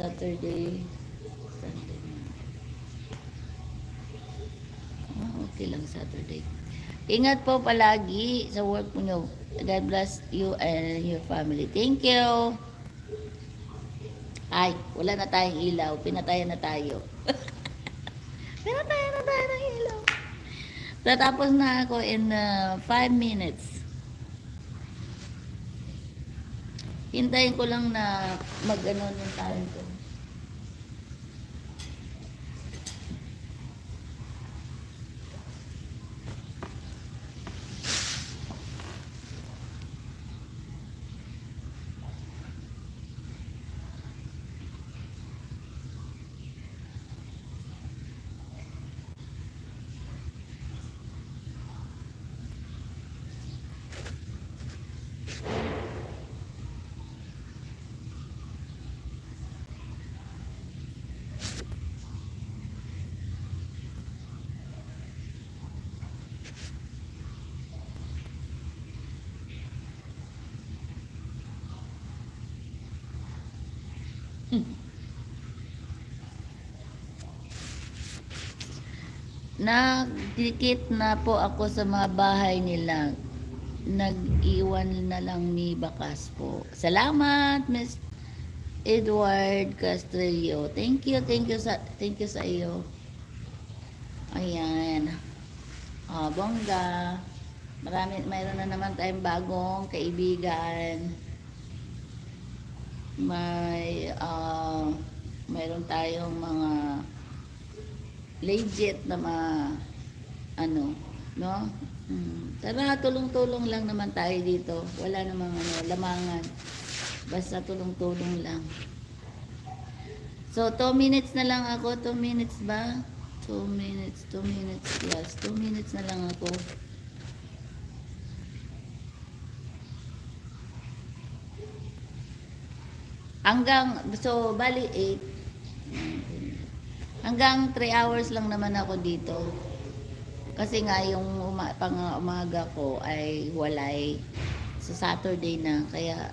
Saturday. Sunday. Okay lang Saturday. Ingat po palagi sa work niyo. God bless you and your family. Thank you. Ay, wala na tayong ilaw. Pinatayan na tayo. Pinatayan na tayo ng ilaw. Tatapos na ako in 5 minutes. Hintayin ko lang na mag-ano yung talent ko. Nagdikit na po ako sa mga bahay nila. Nag-iwan na lang ni bakas po. Salamat, Miss Edward Castrillo. Thank you sa iyo. Ayan. Bongga. Mayroon na naman tayong bagong kaibigan. Mayroon tayong mga legit na no? Tara, tulong-tulong lang naman tayo dito. Wala namang lamangan. Basta tulong-tulong lang. So, 2 minutes na lang ako. 2 minutes ba? 2 minutes. Yes, 2 minutes na lang ako. Bali 8. Hanggang 3 hours lang naman ako dito. Kasi nga yung umaga ko ay walay sa Saturday na. Kaya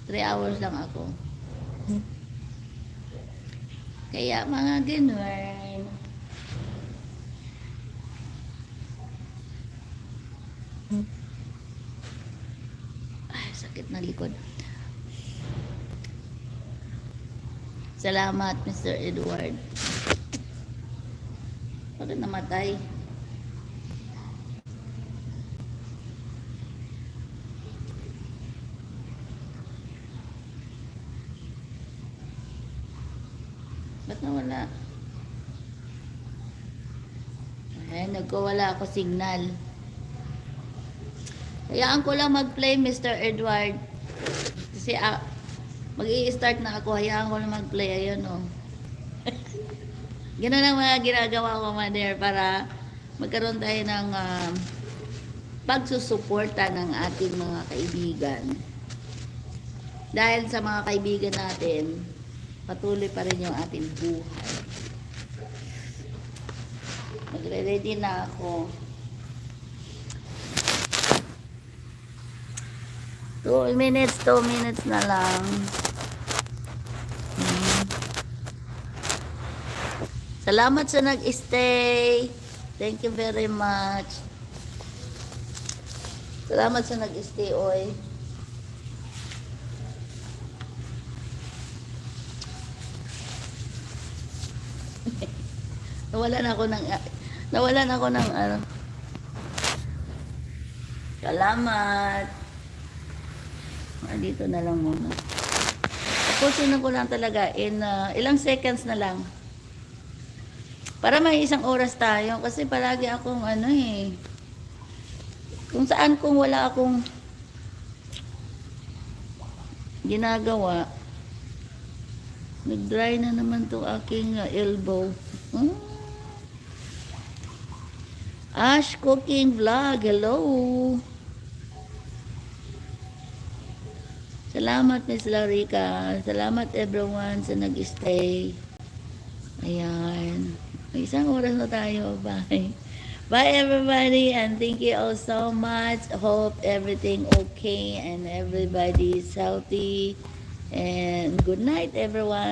3 hours lang ako. Kaya mga ganun. Ay, sakit na likod. Salamat, Mr. Edward. Bakit namatay? Ba't nawala? Ay, nagkawala ako signal. Hayaan ko lang mag-play, Mr. Edward. Kasi mag-i-start na ako. Hayaan ko lang mag-play. Ayun, oh. Ganun ang mga ginagawa ko, Mother, para magkaroon tayo ng pagsusuporta ng ating mga kaibigan. Dahil sa mga kaibigan natin, patuloy pa rin yung ating buhay. Magre-ready na ako. 2 minutes na lang. Salamat sa nag-stay. Thank you very much. Salamat sa nag-stay, oy. Nawalan ako ng ano. Salamat. Dito na lang muna. Tapusin ko lang talaga in ilang seconds na lang. Para may 1 oras tayo kasi palagi akong kung saan kung wala akong ginagawa. Nag-dry na naman to aking elbow. Ash Cooking Vlog, hello. Salamat, Miss Larica. Salamat everyone sa nag-stay. Ayan. May 1 oras na tayo. Bye. Bye everybody and thank you all so much. Hope everything okay and everybody is healthy. And good night everyone.